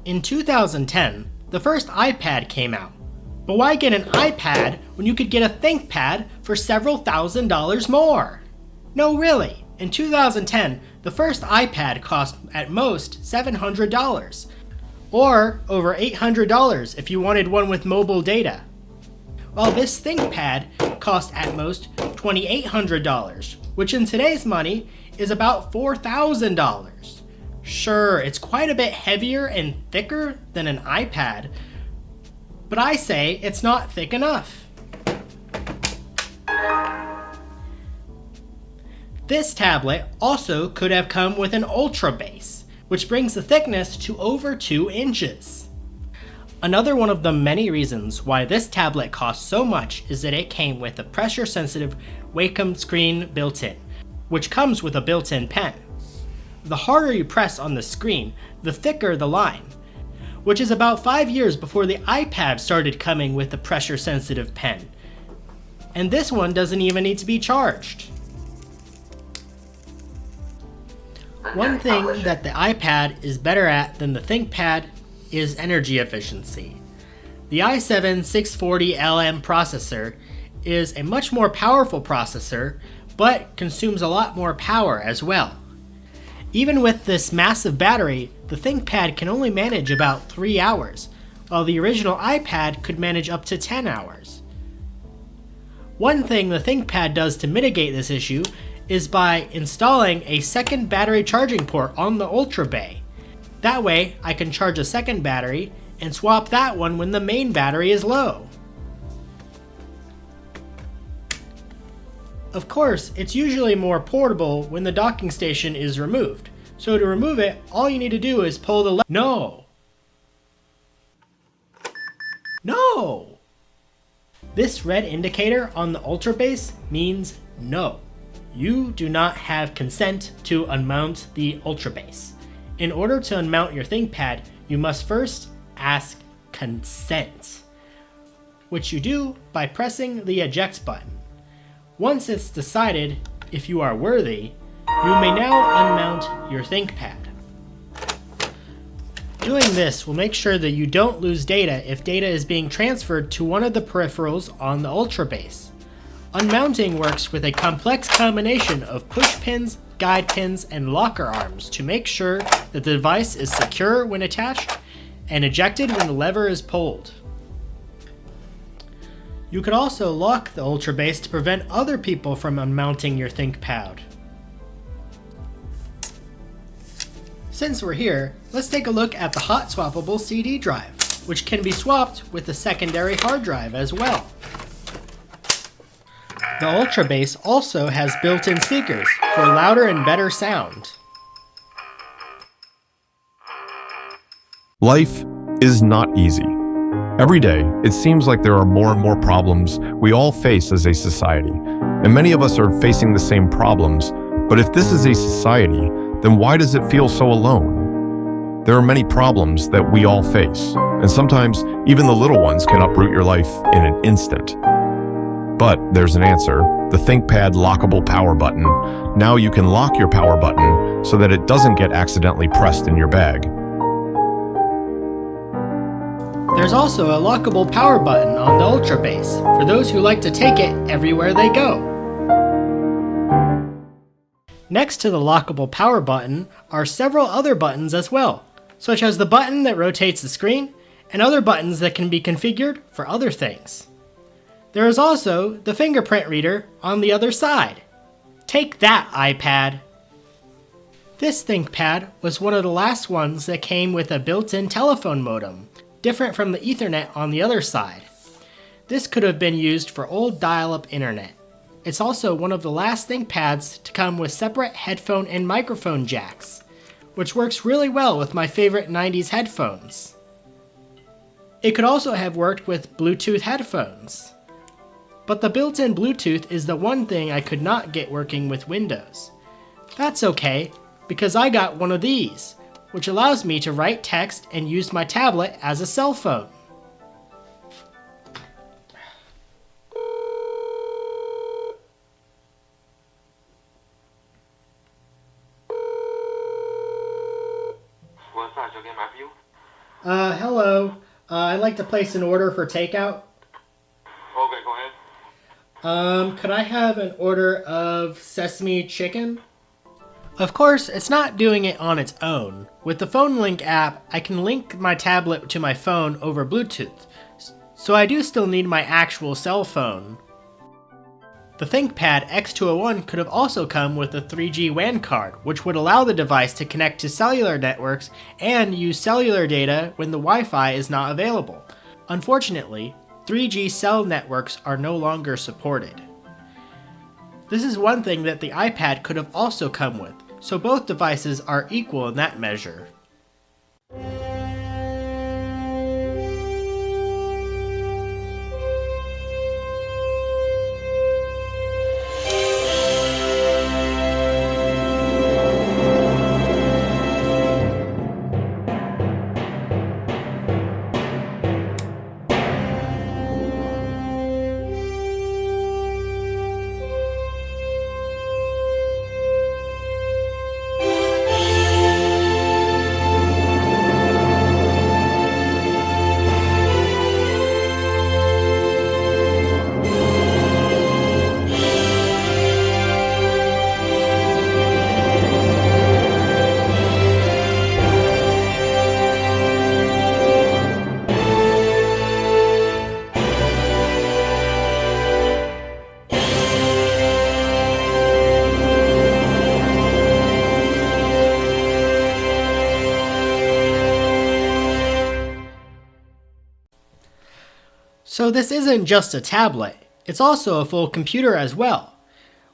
In 2010, the first iPad came out. But why get an iPad when you could get a ThinkPad for several $1,000s more? No, really. In 2010, the first iPad cost at most $700, or over $800 if you wanted one with mobile data. While this ThinkPad cost at most $2,800, which in today's money is about $4,000. Sure, it's quite a bit heavier and thicker than an iPad, but I say it's not thick enough. This tablet also could have come with an UltraBase, which brings the thickness to over 2 inches. Another one of the many reasons why this tablet costs so much is that it came with a pressure-sensitive Wacom screen built-in, which comes with a built-in pen. The harder you press on the screen, the thicker the line, which is about 5 years before the iPad started coming with a pressure-sensitive pen. And this one doesn't even need to be charged. One thing that the iPad is better at than the ThinkPad is energy efficiency. The i7-640LM processor is a much more powerful processor, but consumes a lot more power as well. Even with this massive battery, the ThinkPad can only manage about 3 hours, while the original iPad could manage up to 10 hours. One thing the ThinkPad does to mitigate this issue is by installing a second battery charging port on the UltraBase. That way, I can charge a second battery and swap that one when the main battery is low. Of course, it's usually more portable when the docking station is removed. So to remove it, all you need to do is pull the No! No! This red indicator on the UltraBase means no. You do not have consent to unmount the UltraBase. In order to unmount your ThinkPad, you must first ask consent, which you do by pressing the eject button. Once it's decided if you are worthy, you may now unmount your ThinkPad. Doing this will make sure that you don't lose data if data is being transferred to one of the peripherals on the UltraBase. Unmounting works with a complex combination of push pins, guide pins, and locker arms to make sure that the device is secure when attached and ejected when the lever is pulled. You could also lock the UltraBase to prevent other people from unmounting your ThinkPad. Since we're here, let's take a look at the hot swappable CD drive, which can be swapped with a secondary hard drive as well. The UltraBase also has built-in speakers for louder and better sound. Life is not easy. Every day, it seems like there are more and more problems we all face as a society, and many of us are facing the same problems. But if this is a society, then why does it feel so alone? There are many problems that we all face, and sometimes even the little ones can uproot your life in an instant. But there's an answer: the ThinkPad lockable power button. Now you can lock your power button so that it doesn't get accidentally pressed in your bag. There's also a lockable power button on the UltraBase for those who like to take it everywhere they go. Next to the lockable power button are several other buttons as well, such as the button that rotates the screen and other buttons that can be configured for other things. There is also the fingerprint reader on the other side. Take that, iPad! This ThinkPad was one of the last ones that came with a built-in telephone modem, different from the Ethernet on the other side. This could have been used for old dial-up internet. It's also one of the last ThinkPads to come with separate headphone and microphone jacks, which works really well with my favorite 90s headphones. It could also have worked with Bluetooth headphones. But the built-in Bluetooth is the one thing I could not get working with Windows. That's okay, because I got one of these, which allows me to write text and use my tablet as a cell phone. What's that? You'll get my view? Hello. I'd like to place an order for takeout. Okay, go ahead. Could I have an order of sesame chicken? Of course, it's not doing it on its own. With the Phone Link app, I can link my tablet to my phone over Bluetooth, so I do still need my actual cell phone. The ThinkPad X201 could have also come with a 3G WAN card, which would allow the device to connect to cellular networks and use cellular data when the Wi-Fi is not available. Unfortunately, 3G cell networks are no longer supported. This is one thing that the iPad could have also come with, so both devices are equal in that measure. So this isn't just a tablet, it's also a full computer as well.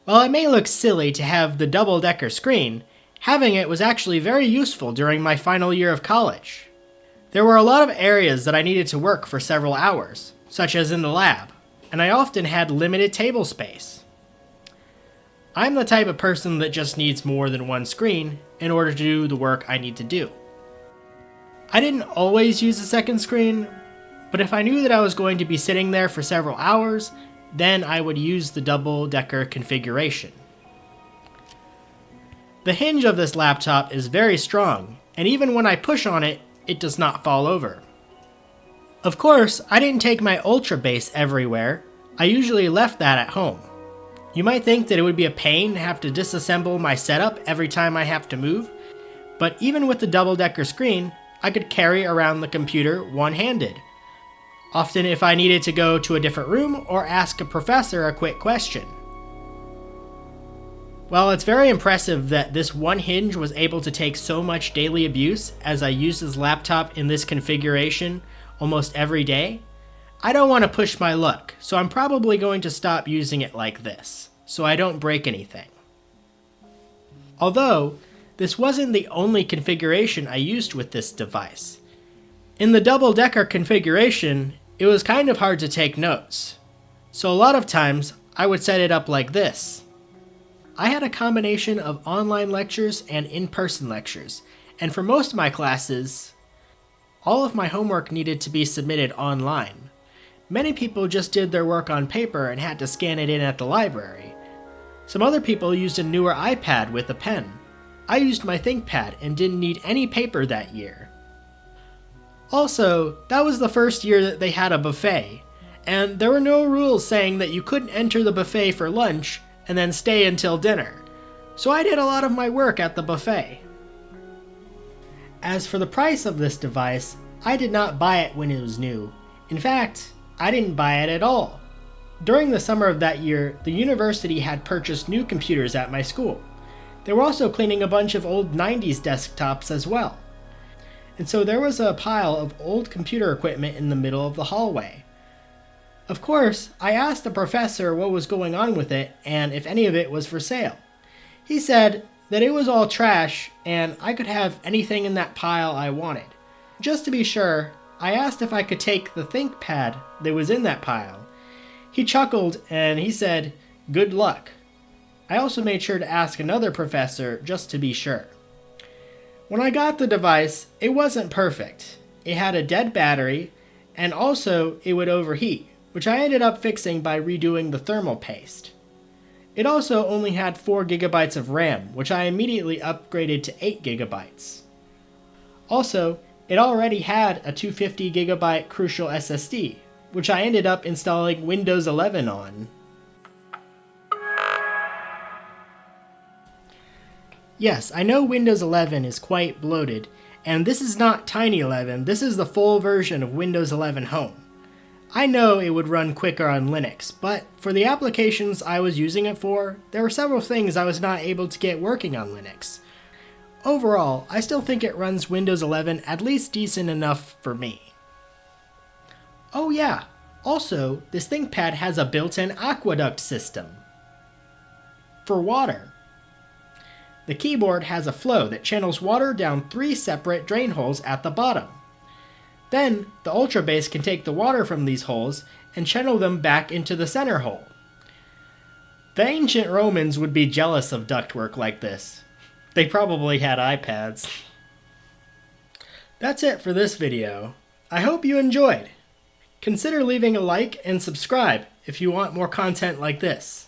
While it may look silly to have the double-decker screen, having it was actually very useful during my final year of college. There were a lot of areas that I needed to work for several hours, such as in the lab, and I often had limited table space. I'm the type of person that just needs more than one screen in order to do the work I need to do. I didn't always use a second screen, but if I knew that I was going to be sitting there for several hours, then I would use the double-decker configuration. The hinge of this laptop is very strong, and even when I push on it, it does not fall over. Of course, I didn't take my UltraBase everywhere. I usually left that at home. You might think that it would be a pain to have to disassemble my setup every time I have to move, but even with the double-decker screen, I could carry around the computer one-handed. Often if I needed to go to a different room or ask a professor a quick question. While it's very impressive that this one hinge was able to take so much daily abuse as I use this laptop in this configuration almost every day, I don't want to push my luck, so I'm probably going to stop using it like this, so I don't break anything. Although, this wasn't the only configuration I used with this device. In the double-decker configuration, it was kind of hard to take notes, so a lot of times I would set it up like this. I had a combination of online lectures and in-person lectures, and for most of my classes, all of my homework needed to be submitted online. Many people just did their work on paper and had to scan it in at the library. Some other people used a newer iPad with a pen. I used my ThinkPad and didn't need any paper that year. Also, that was the first year that they had a buffet, and there were no rules saying that you couldn't enter the buffet for lunch and then stay until dinner, so I did a lot of my work at the buffet. As for the price of this device, I did not buy it when it was new. In fact, I didn't buy it at all. During the summer of that year, the university had purchased new computers at my school. They were also cleaning a bunch of old 90s desktops as well. And so there was a pile of old computer equipment in the middle of the hallway. Of course, I asked the professor what was going on with it and if any of it was for sale. He said that it was all trash and I could have anything in that pile I wanted. Just to be sure, I asked if I could take the ThinkPad that was in that pile. He chuckled and he said, "Good luck." I also made sure to ask another professor just to be sure. When I got the device, it wasn't perfect. It had a dead battery, and also it would overheat, which I ended up fixing by redoing the thermal paste. It also only had 4 GB of RAM, which I immediately upgraded to 8 GB. Also, it already had a 250GB Crucial SSD, which I ended up installing Windows 11 on. Yes, I know Windows 11 is quite bloated, and this is not Tiny 11, this is the full version of Windows 11 Home. I know it would run quicker on Linux, but for the applications I was using it for, there were several things I was not able to get working on Linux. Overall, I still think it runs Windows 11 at least decent enough for me. Oh yeah, also, this ThinkPad has a built-in aqueduct system for water. The keyboard has a flow that channels water down 3 separate drain holes at the bottom. Then, the UltraBase can take the water from these holes and channel them back into the center hole. The ancient Romans would be jealous of ductwork like this. They probably had iPads. That's it for this video. I hope you enjoyed. Consider leaving a like and subscribe if you want more content like this.